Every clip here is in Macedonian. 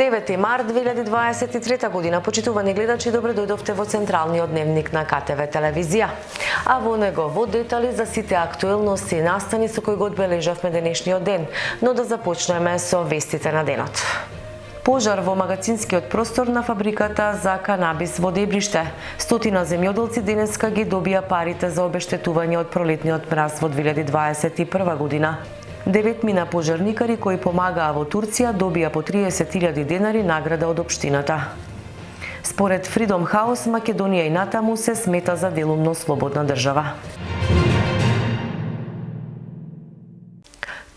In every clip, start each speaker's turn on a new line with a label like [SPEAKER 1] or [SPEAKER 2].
[SPEAKER 1] 9 март 2023 година. Почитувани гледачи, добре дојдовте во централниот дневник на КТВ телевизија. А во него во детали за сите актуелности и настани со кои го одбележавме денешниот ден. Но да започнеме со вестите на денот. Пожар во магазинскиот простор на фабриката за канабис во Дебриште. Стотина земјоделци денеска ги добија парите за обештетување од пролетниот мраз во 2021 година. 9 мина пожарникари кои помагаа во Турција добија по 30.000 денари награда од општината. Според Freedom House, Македонија и натаму се смета за делумно слободна држава.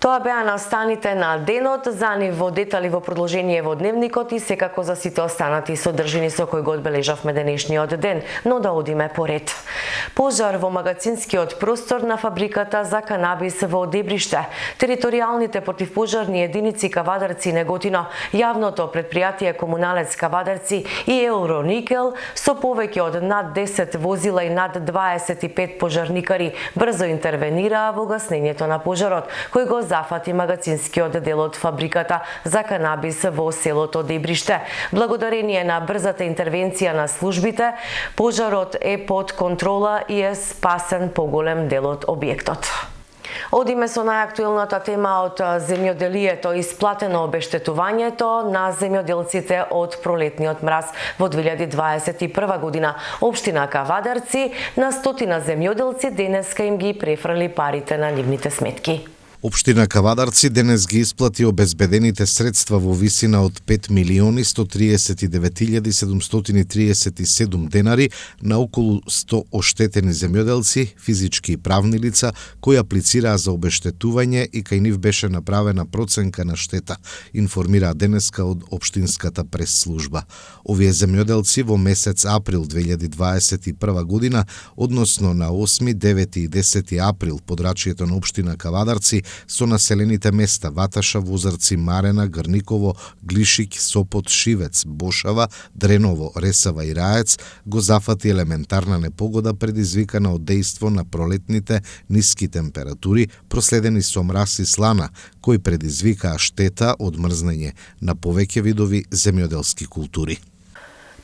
[SPEAKER 1] Тоа беа настаните на денот, за нив во детали во продолжение во дневникот и секако за сите останати содржини со кои го одбележавме денешниот ден, но да одиме поред. Пожар во магазинскиот простор на фабриката за канабис во Дебриште. Територијалните противпожарни единици Кавадарци и Неготино, јавното предпријатие Комуналец Кавадарци и Евроникел со повеќе од над 10 возила и над 25 пожарникари брзо интервенираа во гаснењето на пожарот, кој го зафати магазинскиот дел од фабриката за канабис во селото Дебриште. Благодарение на брзата интервенција на службите, пожарот е под контрола и е спасен поголем дел од објектот. Одиме со најактуелната тема од земјоделието. Исплатено обештетувањето на земјоделците од пролетниот мраз во 2021 година. Општина Кавадарци на стотина земјоделци денеска им ги префрли парите на нивните сметки.
[SPEAKER 2] Општина Кавадарци денес ги исплати обезбедените средства во висина од 5.139.737 денари на околу 100 оштетени земјоделци, физички и правни лица, кои аплицираа за обештетување и кај нив беше направена проценка на штета, информираа денеска од Општинската прес-служба. Овие земјоделци во месец април 2021 година, односно на 8, 9 и 10 април, подрачјето на Општина Кавадарци со населените места Ваташа, Возарци, Марена, Грниково, Глишик, Сопот, Шивец, Бошава, Дреново, Ресава и Раец, го зафати елементарна непогода предизвикана од дејство на пролетните ниски температури, проследени со мраз и слана, кои предизвикаа штета од мрзнење на повеќе видови земјоделски култури.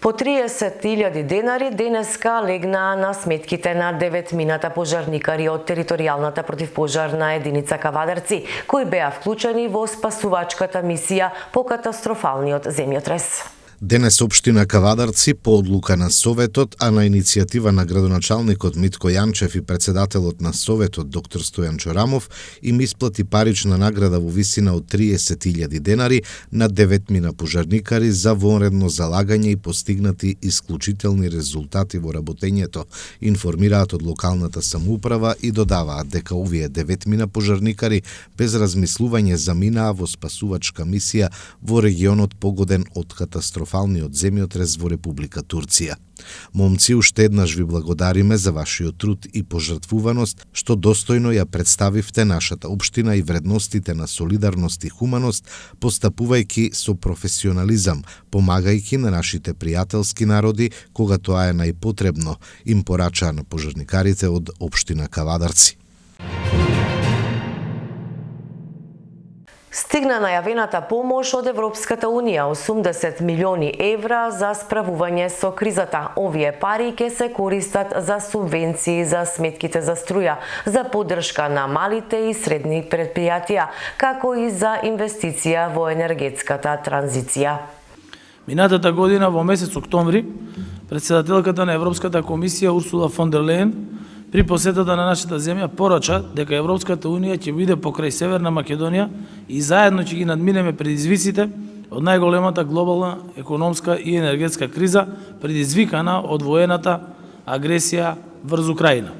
[SPEAKER 1] По 30.000 денари денеска легнаа на сметките на 9 мината пожарникари од територијалната противпожарна единица Кавадарци, кои беа вклучени во спасувачката мисија по катастрофалниот земјотрес.
[SPEAKER 2] Денес Општина Кавадарци по одлука на Советот, а на иницијатива на градоначалникот Митко Јанчев и председателот на Советот доктор Стојан Чорамов им исплати парична награда во висина од 30.000 денари на 9 мина пожарникари за вонредно залагање и постигнати исклучителни резултати во работењето, информираат од локалната самоуправа и додаваат дека овие 9 мина пожарникари без размислување заминаа во спасувачка мисија во регионот погоден од катастрофалниот земјотрес во Република Турција. Момци, уште еднаш ви благодариме за вашиот труд и пожртвуваност, што достојно ја представивте нашата општина и вредностите на солидарност и хуманост, постапувајќи со професионализам, помагајќи на нашите пријателски народи кога тоа е најпотребно, им порачаа на пожарникарите од Општина Кавадарци.
[SPEAKER 1] Стигна најавената помош од Европската Унија 80 милиони евра за справување со кризата. Овие пари ќе се користат за субвенции за сметките за струја, за поддршка на малите и средни предпријатија, како и за инвестиција во енергетската транзиција.
[SPEAKER 3] Минатата година во месец октомври, председателката на Европската комисија Урсула фон дер Лејен при посетата на нашата земја порача дека Европската Унија ќе биде покрај Северна Македонија и заедно ќе ги надминеме предизвиците од најголемата глобална економска и енергетска криза предизвикана од воената агресија врз Украина.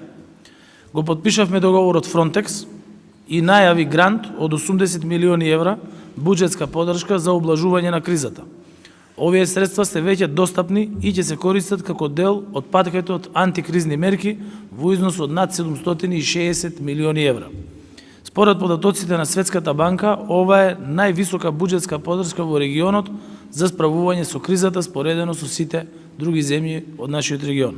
[SPEAKER 3] Го потпишавме договорот Frontex и најави грант од 80 милиони евра буџетска поддршка за облажување на кризата. Овие средства се веќе достапни и ќе се користат како дел од пакетот антикризни мерки во износ од над 760 милиони евра. Според податоците на Светската банка, ова е највисока буџетска поддршка во регионот за справување со кризата споредено со сите други земји од нашиот регион.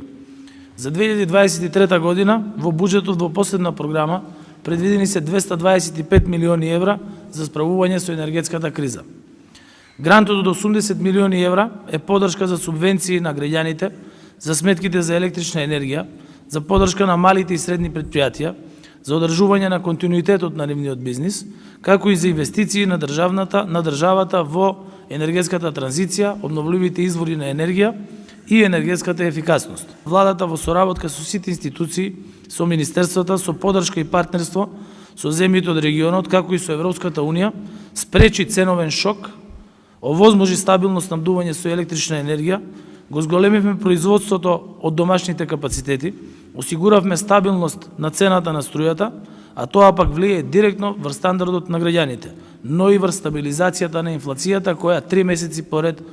[SPEAKER 3] За 2023 година во буџетот во последна програма предвидени се 225 милиони евра за справување со енергетската криза. Грантот од 80 милиони евра е поддршка за субвенции на граѓаните, за сметките за електрична енергија, за поддршка на малите и средни предпријатија, за одржување на континуитетот на нивниот бизнис, како и за инвестиции на државата во енергетската транзиција, обновливите извори на енергија и енергетската ефикасност. Владата во соработка со сите институции, со министерствата, со поддршка и партнерство со земјите од регионот, како и со Европската Унија, спречи ценовен шок, овозможи стабилно снабдување со електрична енергија, го зголемивме производството од домашните капацитети, осигуравме стабилност на цената на струјата, а тоа пак влие директно врз стандардот на граѓаните, но и врз стабилизацијата на инфлацијата која 3 месеци поред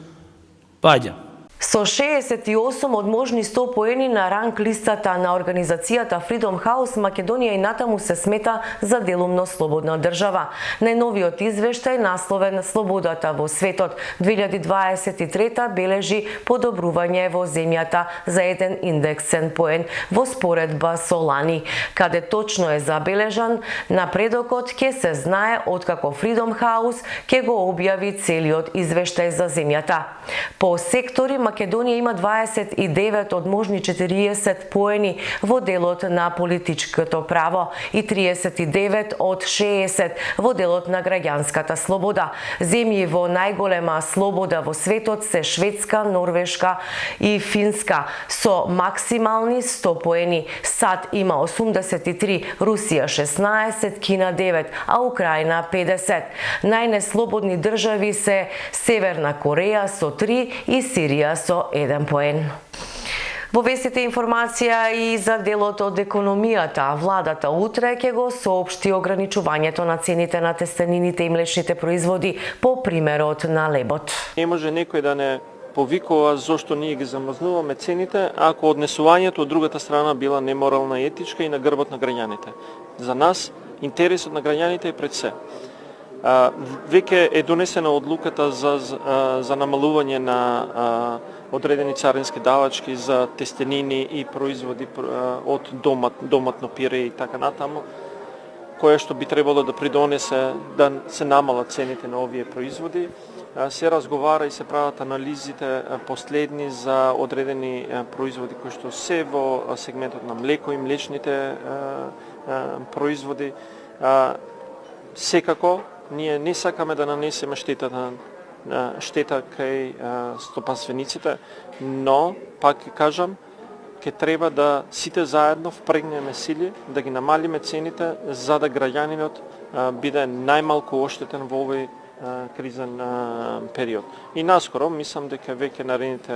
[SPEAKER 3] паѓа.
[SPEAKER 1] Со 68 од можни 100 поени на ранг листата на организацијата Freedom House, Македонија и натаму се смета за делумно слободна држава. Најновиот извештај, насловен "Слободата во светот 2023" бележи подобрување во земјата за еден индексен поен во споредба со лани. Каде точно е забележан напредокот ќе се знае откако Freedom House ќе го објави целиот извештај за земјата. По сектори Македонија има 29 од можни 40 поени во делот на политичкото право и 39 од 60 во делот на граѓанската слобода. Земји во најголема слобода во светот се Шведска, Норвешка и Финска со максимални 100 поени. САД има 83, Русија 16, Кина 9, а Украина 50. Најнеслободни држави се Северна Кореја со 3 и Сирија со 1 поен. Во вестите информација и за делот од економијата. Владата утре ќе го соопшти ограничувањето на цените на тестенините и млечните производи по примерот на лебот.
[SPEAKER 4] Не може некој да не повикува зошто ние ги замрзнуваме цените, ако однесувањето од другата страна била неморална и етичка и на грбот на граѓаните. За нас интересот на граѓаните е пред се. Веќе е донесена одлуката за намалување на одредени царински давачки за тестенини и производи од доматно пире и така натаму, која што би требало да придонесе да се намалат цените на овие производи. Се разговара и се прават анализите последни за одредени производи кои што се во сегментот на млеко и млечните производи. Секако ние не сакаме да нанесеме штета кај стопанствениците, но, пак кажам, ќе треба да сите заедно впрегнеме сили, да ги намалиме цените, за да граѓанинот биде најмалку оштетен во овој кризен период. И наскоро, мислам дека веќе наредните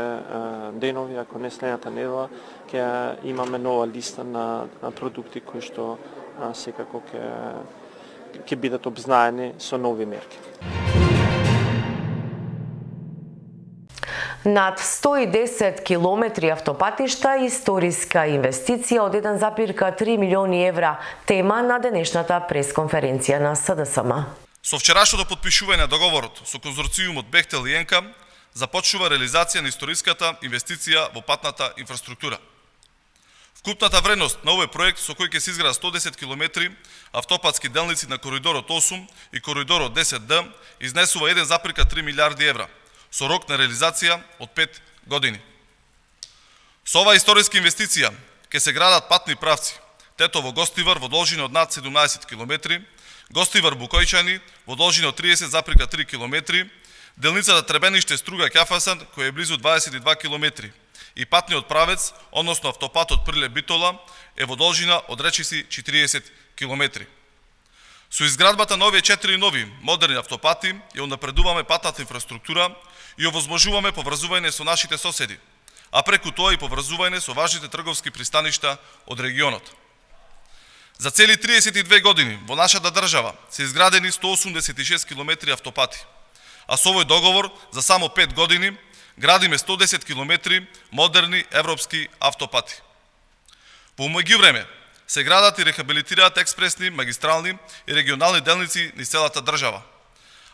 [SPEAKER 4] денови, ако не следната недела, ќе имаме нова листа на продукти кои што секако ќе бидат обзнаени со нови мерки.
[SPEAKER 1] Над 110 километри автопатишта, историска инвестиција од 1,3 милиони евра, тема на денешната пресконференција на СДСМ.
[SPEAKER 5] Со вчерашното подпишување на договорот со конзорциумот Бехтел и ЕНКА започнува реализација на историската инвестиција во патната инфраструктура. Вкупната вредност на овој проект со кој ќе се изгради 110 километри автопатски делници на коридорот 8 и коридорот 10D изнесува 1,3 милиарди евра, со рок на реализација од 5 години. Со оваа историска инвестиција ќе се градат патни правци: Тетово-Гостивар во должина од над 17 километри, Гостивар-Букојчани во должина од 30,3 километри, делницата Требениште-Струга-Ќафасан која е близу 22 километри и патниот правец, односно автопатот Прилеп-Битола, е во должина од речиси 40 километри. Со изградбата на овие 4 нови модерни автопати ја унапредуваме патната инфраструктура и овозможуваме поврзување со нашите соседи, а преку тоа и поврзување со важните трговски пристаништа од регионот. За цели 32 години во нашата држава се изградени 186 километри автопати, а со овој договор за само 5 години градиме 110 километри модерни европски автопати. По меѓувреме се градат и рехабилитираат експресни, магистрални и регионални делници низ целата држава,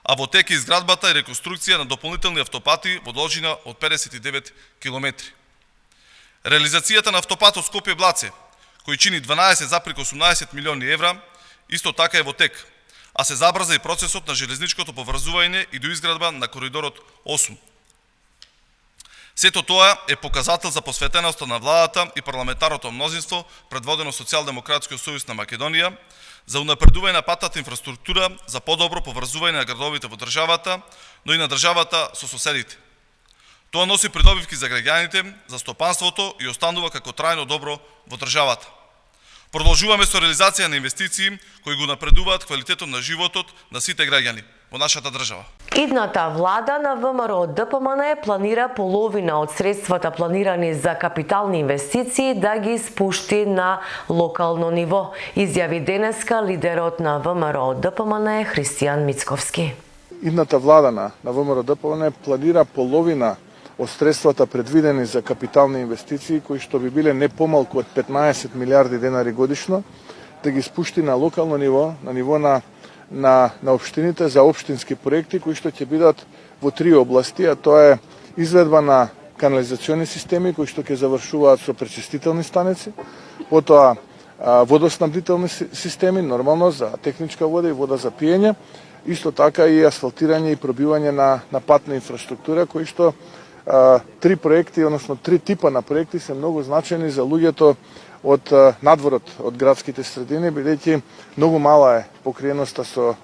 [SPEAKER 5] а во тек е изградбата и реконструкција на дополнителни автопати во должина од 59 километри. Реализацијата на автопатот Скопје-Блаце, кој чини 12,18 милиони евра, исто така е во тек, а се забрза и процесот на железничкото поврзување и доизградба на коридорот 8. Сето тоа е показател за посветеноста на владата и парламентарното мнозинство, предводено Социјалдемократскиот сојуз на Македонија, за унапредување на патната инфраструктура, за подобро поврзување на градовите во државата, но и на државата со соседите. Тоа носи придобивки за граѓаните, за стопанството и останува како трајно добро во државата. Продолжуваме со реализација на инвестиции кои го напредуваат квалитетот на животот на сите граѓани во нашата држава.
[SPEAKER 1] Идната влада на ВМРО ДПМН планира половина од средствата планирани за капитални инвестиции да ги спушти на локално ниво, изјави денеска лидерот на ВМРО ДПМН Христијан Мицковски.
[SPEAKER 6] Идната влада на ВМРО ДПМН планира половина од средствата предвидени за капитални инвестиции, кои што би биле не помалку од 15 милиарди денари годишно, да ги спушти на локално ниво, на ниво на општините за општински проекти кои што ќе бидат во 3 области, а тоа е изведба на канализациони системи кои што ќе завршуваат со пречистителни станици, потоа водоснабдителни системи, нормално за техничка вода и вода за пиење, исто така и асфалтирање и пробивање на патна инфраструктура, кои што 3 проекти, односно 3 типа на проекти се многу значајни за луѓето од надворот од градските средини, бидејќи многу мала е покриеноста со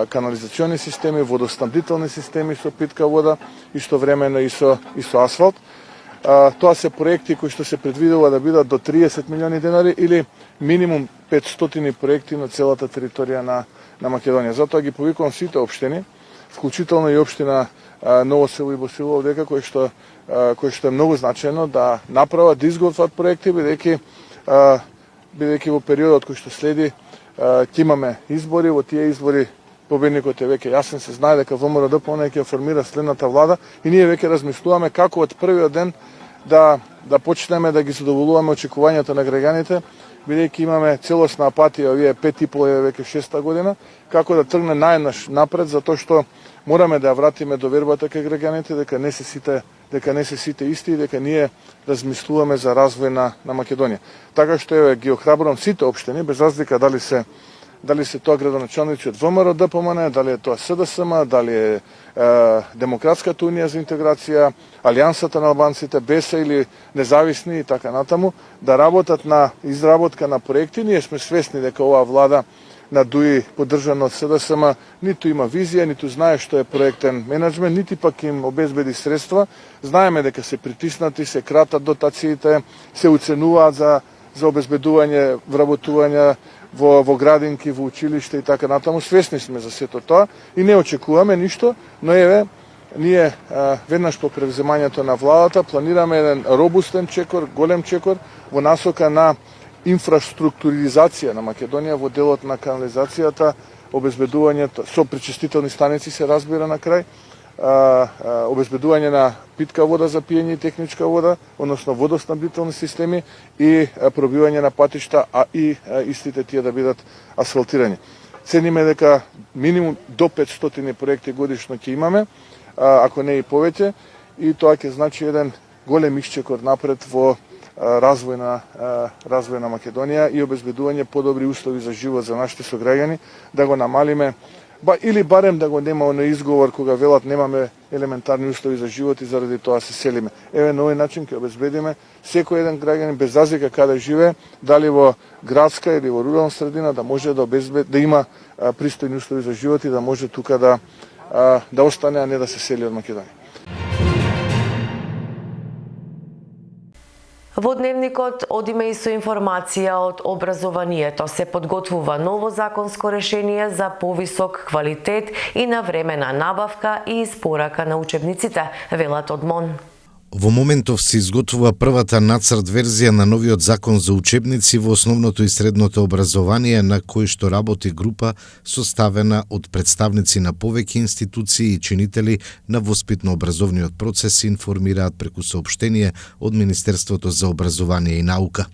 [SPEAKER 6] канализациони системи, водоснабдителни системи со питка вода, истовремено и со асфалт. Тоа се проекти кои што се предвидува да бидат до 30 милиони денари или минимум 500 проекти на целата територија на Македонија. Затоа ги повикувам сите општини, вклучително и општина Ново село и Босилово дека кој што е многу значајно да направат, да изготват проекти, бидејќи во периодот кој што следи ќе имаме избори, во тие избори победникот е веќе јасен, се знае дека ВМРО ДПМН ќе формира следната влада и ние веќе размислуваме како од првиот ден да почнеме да ги задоволуваме очекувањата на граѓаните, бидејќи имаме целосна апатија овие 5,5 веќе 6-та година, како да тргне најнаш напред, затоа што мораме да ја вратиме довербата кај граѓаните дека не се сите исти и дека ние размислуваме за развој на Македонија. Така што ги охрабрувам сите општини, без разлика дали се тоа градоначалници од ВМРО ДПМН, дали е тоа СДСМ, дали е Демократската унија за интеграција, Алијансата на албанците, БЕСА или независни и така натаму, да работат на изработка на проекти. Ние сме свесни дека оваа влада на ДУИ, поддржана од СДСМ, ниту има визија, ниту знае што е проектен менеджмент, нити пак им обезбеди средства. Знаеме дека се притиснати, се кратат дотациите, се уценуваат за обезбедување, вработување во градинки, во училиште и така натаму. Свесни сме за сето тоа и не очекуваме ништо, но ние веднаш по превземањето на владата планираме еден робустен чекор, голем чекор во насока на инфраструктуризација на Македонија во делот на канализацијата, обезбедувањето со пречистителни станици се разбира на крај, обезбедување на питка вода за пиење и техничка вода, односно водоснабдителни системи и пробивање на патишта, а и истите тие да бидат асфалтирани. Цениме дека минимум до 500 проекти годишно ќе имаме, ако не и повеќе, и тоа ќе значи еден голем исчекор напред во развој на Македонија и обезбедување подобри услови за живот за нашите сограѓани, да го намалиме, или барем да го нема оној изговор кога велат немаме елементарни услови за живот и заради тоа се селиме. На овој начин ќе обезбедиме секој еден граѓанин без разлика каде живее, дали во градска или во рурална средина, да може да има пристојни услови за живот и да може тука да остане, а не да се сели од Македонија.
[SPEAKER 1] Во дневникот одиме и со информација од образованието. Се подготвува ново законско решение за повисок квалитет и навремена набавка и испорака на учебниците, велат од МОН.
[SPEAKER 2] Во моментов се изготвува првата нацрт верзија на новиот закон за учебници во основното и средното образование, на кој што работи група составена од представници на повеќе институции и чинители на воспитно-образовниот процес, информираат преку соопштение од Министерството за образование и наука.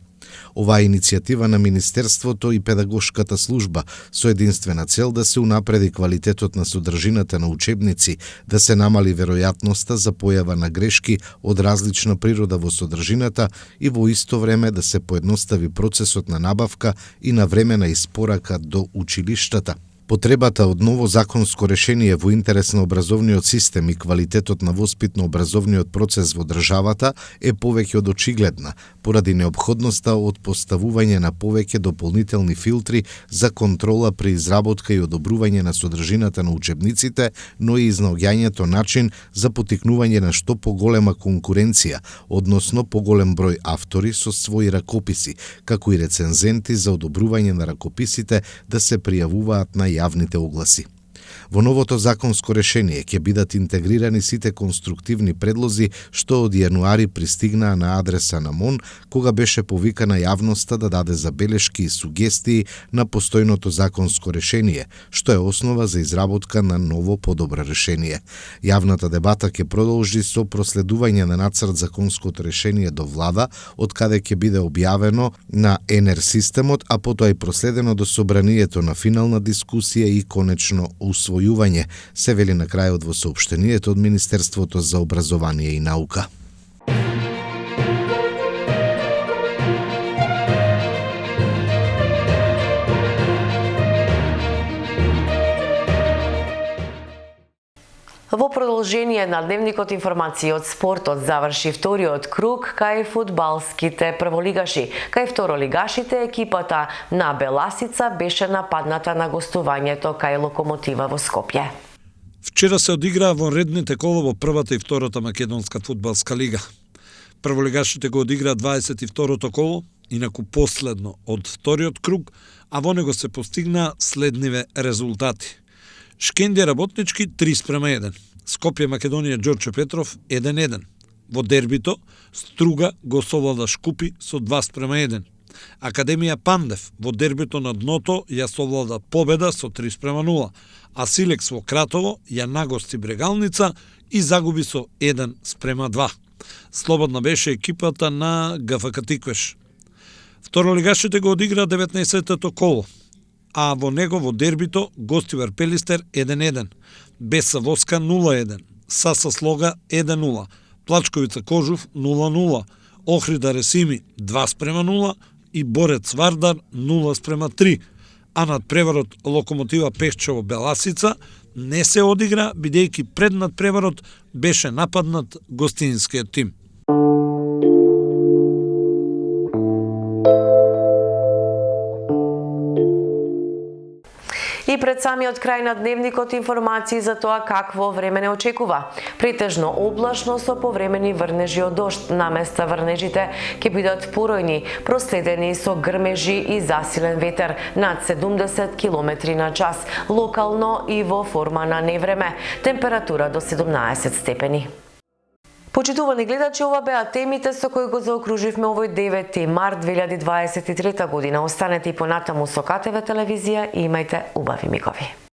[SPEAKER 2] Оваа иницијатива на Министерството и педагошката служба со единствена цел да се унапреди квалитетот на содржината на учебници, да се намали веројатноста за појава на грешки од различна природа во содржината и во исто време да се поедностави процесот на набавка и навремена испорака до училиштата. Потребата од ново законско решение во интерес на образовниот систем и квалитетот на воспитно-образовниот процес во државата е повеќе од очигледна, поради неопходноста од поставување на повеќе дополнителни филтри за контрола при изработка и одобрување на содржината на учебниците, но и изнаоѓањето начин за потикнување на што поголема конкуренција, односно поголем број автори со своји ракописи, како и рецензенти за одобрување на ракописите да се пријавуваат на јавните огласи. Во новото законско решение ќе бидат интегрирани сите конструктивни предлози што од јануари пристигнаа на адреса на МОН, кога беше повикана јавноста да даде забелешки и сугестии на постојното законско решение, што е основа за изработка на ново подобро решение. Јавната дебата ќе продолжи со проследување на нацрт законското решение до влада, од каде ќе биде објавено на ЕНЕР системот, а потоа и проследено до собранието на финална дискусија и конечно усвојување, се вели на крајот во соопштението од Министерството за образование и наука.
[SPEAKER 1] Во продолжение на дневникот информации од спортот заврши вториот круг кај фудбалските прволигаши. Кај второлигашите екипата на Беласица беше нападната на гостувањето кај Локомотива во Скопје.
[SPEAKER 7] Вчера се одиграа вонредните кола во првата и втората македонска фудбалска лига. Прволигашите го одиграа 22-то коло, инаку последно од вториот круг, а во него се постигнаа следниве резултати. Шкендија Работнички 3:1. Скопје Македонија Ѓорче Петров 1:1. Во дербито Струга го совлада Шкупи со 2:1. Академија Пандев во дербито на дното ја совлада победа со 3:0, а Силекс во Кратово ја нагости Брегалница и загуби со 1:2. Слободна беше екипата на ГФК Тиквеш. Второлигашите го одигра 19-тото коло, а во него во дербито Гостивар Пелистер 1:1, Беса Воска 0:1, Саса Слога 1:0, Плачковица Кожув 0:0, Охрида Ресими 2:0 и Борец Вардар 0:3, а над преварот Локомотива Пехчево Беласица не се одигра, бидејќи пред надпреварот беше нападнат гостинскиот тим.
[SPEAKER 1] И пред самиот крај на дневникот информации за тоа какво време не очекува. Претежно облачно со повремени врнежи од дожд. Наместа врнежите ќе бидат поројни, проследени со грмежи и засилен ветер над 70 км на час, локално и во форма на невреме. Температура до 17 степени. Почитувани гледачи, ова беа темите со кои го заокруживме овој 9 март 2023 година. Останете и понатаму со КТВ телевизија и имајте убави мигови.